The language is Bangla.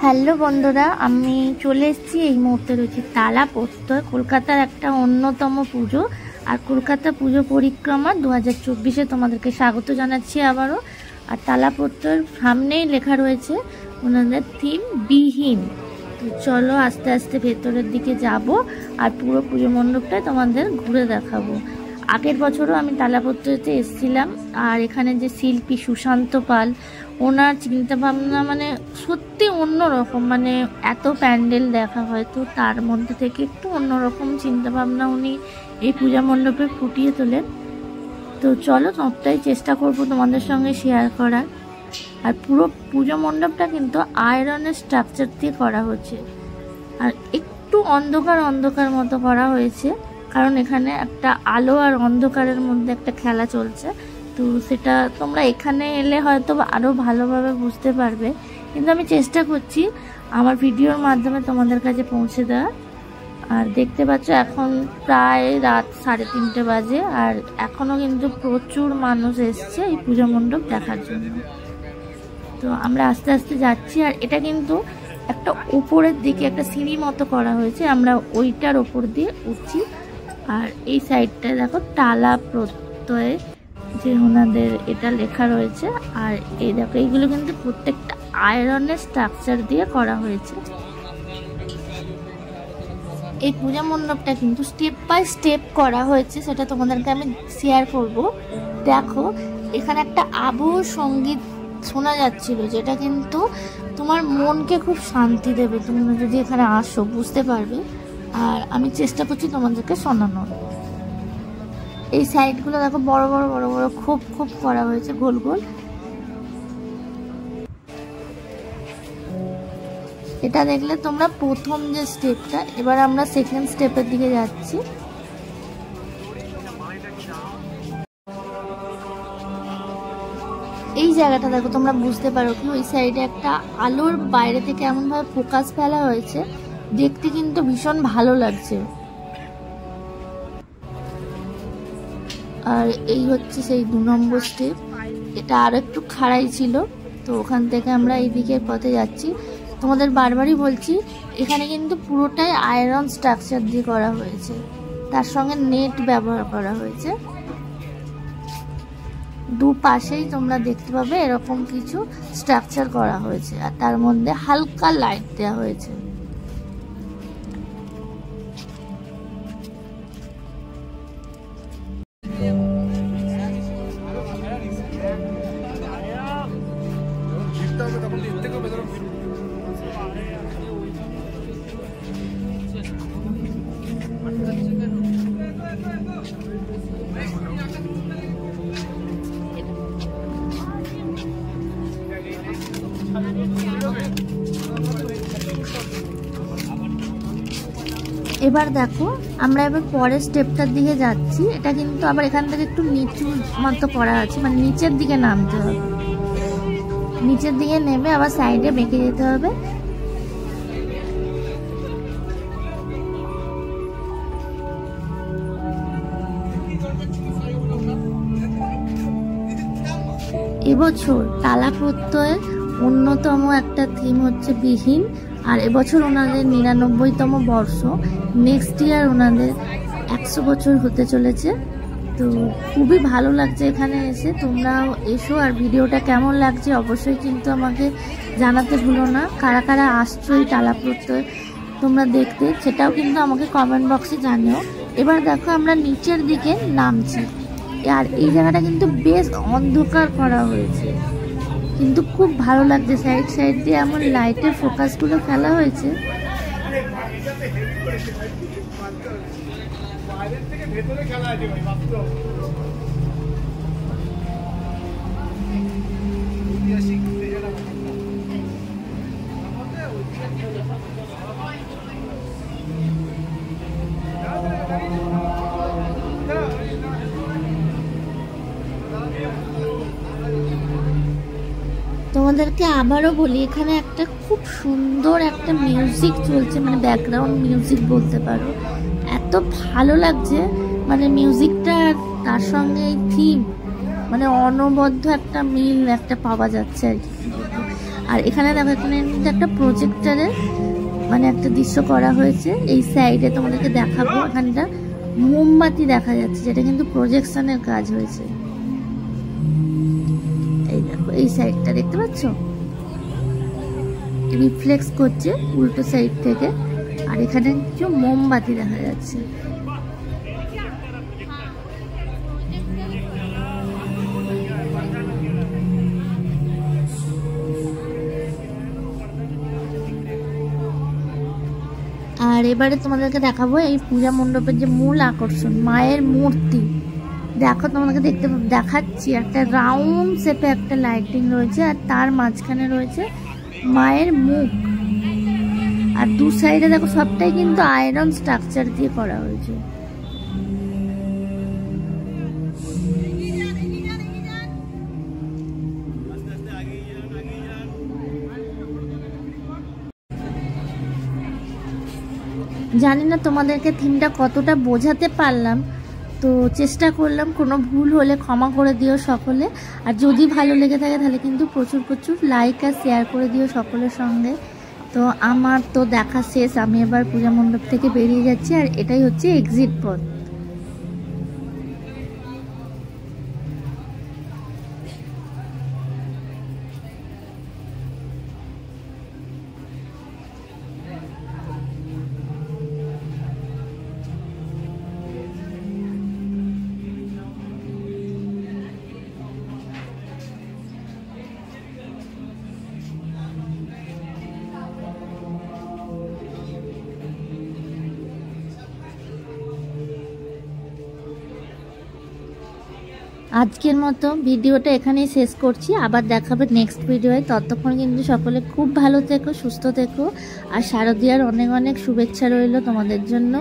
হ্যালো বন্ধুরা, আমি চলে এসেছি। এই মুহূর্তে রয়েছে তালা প্রত্যয়, কলকাতার একটা অন্যতম পুজো। আর কলকাতা পুজো পরিক্রমা 2024-এ তোমাদেরকে স্বাগত জানাচ্ছি আবারও। আর তালা প্রত্যয়ের সামনেই লেখা রয়েছে ওনাদের থিম বিহীন। তো চলো আস্তে আস্তে ভেতরের দিকে যাব আর পুরো পুজো মণ্ডপটাই তোমাদের ঘুরে দেখাবো। আগের বছরও আমি তালা প্রত্যয়তে এসেছিলাম। আর এখানে যে শিল্পী সুশান্ত পাল, ওনার চিন্তাভাবনা মানে সত্যি অন্যরকম। মানে এত প্যান্ডেল দেখা হয়, তো তার মধ্যে থেকে একটু অন্যরকম চিন্তাভাবনা উনি এই পূজা মণ্ডপে ফুটিয়ে তোলেন। তো চলো সবটাই চেষ্টা করব তোমাদের সঙ্গে শেয়ার করার। আর পুরো পুজো মণ্ডপটা কিন্তু আয়রনের স্ট্রাকচার দিয়ে করা হচ্ছে। আর একটু অন্ধকার অন্ধকার মতো করা হয়েছে, কারণ এখানে একটা আলো আর অন্ধকারের মধ্যে একটা খেলা চলছে। তো সেটা তোমরা এখানে এলে হয়তো আরও ভালোভাবে বুঝতে পারবে, কিন্তু আমি চেষ্টা করছি আমার ভিডিওর মাধ্যমে তোমাদের কাছে পৌঁছে দেওয়া। আর দেখতে পাচ্ছ এখন প্রায় রাত 3:30 বাজে, আর এখনও কিন্তু প্রচুর মানুষ এসছে এই পূজা মণ্ডপ দেখার জন্য। তো আমরা আস্তে আস্তে যাচ্ছি। আর এটা কিন্তু একটা উপরের দিকে একটা সিঁড়ি মতো করা হয়েছে, আমরা ওইটার ওপর দিয়ে উঠছি। আর এই সাইডটায় দেখো তালা প্রত্যয় যে ওনাদের এটা লেখা রয়েছে। আর এই দেখো এইগুলো কিন্তু প্রত্যেকটা আয়রনের স্ট্রাকচার দিয়ে করা হয়েছে। এই পূজা মণ্ডপটা কিন্তু স্টেপ বাই স্টেপ করা হয়েছে, সেটা তোমাদেরকে আমি শেয়ার করব। দেখো এখানে একটা আবহ সঙ্গীত শোনা যাচ্ছিল, যেটা কিন্তু তোমার মনকে খুব শান্তি দেবে। তুমি যদি এখানে আসো বুঝতে পারবে। আর আমি চেষ্টা করছি তোমাদেরকে শোনানোর। এই সাইডগুলো দেখো বড় বড় বড় বড় খোপ খোপ করা হয়েছে গোল গোল। এটা দেখলে তোমরা প্রথম যে স্টেপটা, এবার আমরা সেকেন্ড স্টেপের দিকে যাচ্ছি। এই জায়গাটা দেখো তোমরা বুঝতে পারো কি, ওই সাইডে একটা আলোর বাইরে থেকে এমনভাবে ফোকাস ফেলা হয়েছে, দেখতে কিন্তু ভীষণ ভালো লাগছে। আর এই হচ্ছে সেই 2 নম্বর স্টেপ। এটা আরো একটু খাড়াই ছিল, তো ওখান থেকে আমরা এই দিকের পথে যাচ্ছি। তোমাদের বারবারই বলছি, এখানে কিন্তু পুরোটাই আয়রন স্ট্রাকচার দিয়ে করা হয়েছে, তার সঙ্গে নেট ব্যবহার করা হয়েছে। দুপাশেই তোমরা দেখতে পাবে এরকম কিছু স্ট্রাকচার করা হয়েছে, আর তার মধ্যে হালকা লাইট দেওয়া হয়েছে। এবার দেখো আমরা এবার পরের স্টেপটার দিকে যাচ্ছি। এটা কিন্তু আবার এখান থেকে একটু নিচু মতো করা আছে, মানে নিচের দিকে নামতে হবে। নিচের দিকে নেমে আবার সাইডে বেঁকে যেতে হবে। এবছর তালা প্রত্যয়ের অন্যতম একটা থিম হচ্ছে বিহীন। আর এবছর ওনাদের 99তম বর্ষ, নেক্সট ইয়ার ওনাদের 100 বছর হতে চলেছে। তো খুবই ভালো লাগছে এখানে এসে। তোমরাও এসো, আর ভিডিওটা কেমন লাগছে অবশ্যই কিন্তু আমাকে জানাতে ভুলো না। কারা কারা আসছো এই তালা প্রত্যয় তোমরা দেখতে, সেটাও কিন্তু আমাকে কমেন্ট বক্সে জানিও। এবার দেখো আমরা নিচের দিকে নামছি। আর এই জায়গাটা কিন্তু বেশ অন্ধকার করা হয়েছে, কিন্তু খুব ভালো লাগছে। সাইড সাইড দিয়ে এমন লাইটের ফোকাসগুলো ফেলা হয়েছে। তোমাদেরকে আবারও বলি, এখানে একটা খুব সুন্দর একটা মিউজিক চলছে, মানে ব্যাকগ্রাউন্ড মিউজিক বলতে পারো। এত ভালো লাগছে, মানে মিউজিকটা তার সঙ্গে এই থিম, মানে অনবদ্য একটা মিল একটা পাওয়া যাচ্ছে আর কি। আর এখানে দেখো, এখানে কিন্তু একটা প্রজেক্টরের মানে একটা দৃশ্য করা হয়েছে। এই সাইডে তোমাদেরকে দেখাবো, এখানটা মোমবাতি দেখা যাচ্ছে, যেটা কিন্তু প্রজেকশনের কাজ হয়েছে। এই দেখো, এই সাইডটা দেখতে পাচ্ছ, রিফ্লেক্স করছে উল্টো সাইড থেকে। আর এখানে কিছু মোমবাতি দেখা যাচ্ছে। আর এবারে তোমাদেরকে দেখাবো এই পূজা মণ্ডপের যে মূল আকর্ষণ, মায়ের মূর্তি। দেখো, তোমাদেরকে দেখাচ্ছি, একটা রাউন্ড শেপে একটা লাইটিং রয়েছে, আর তার মাঝখানে রয়েছে মায়ের মুখ। আর দু সাইডে দেখো, সবটাই কিন্তু আয়রন স্ট্রাকচার দিয়ে করা হয়েছে। জানি না তোমাদেরকে থিমটা কতটা বোঝাতে পারলাম, তো চেষ্টা করলাম। কোনো ভুল হলে ক্ষমা করে দিও সকলে। আর যদি ভালো লেগে থাকে তাহলে কিন্তু প্রচুর প্রচুর লাইক আর শেয়ার করে দিও সকলের সঙ্গে। তো আমার তো দেখা শেষ, আমি এবার পূজা মণ্ডপ থেকে বেরিয়ে যাচ্ছি, আর এটাই হচ্ছে এক্সিট পথ। আজকের মতো ভিডিওটা এখানেই শেষ করছি, আবার দেখাবে নেক্সট ভিডিওয়। ততক্ষণ কিন্তু সকলে খুব ভালো থেকো, সুস্থ থেকো, আর শারদীয়ার অনেক অনেক শুভেচ্ছা রইল তোমাদের জন্য।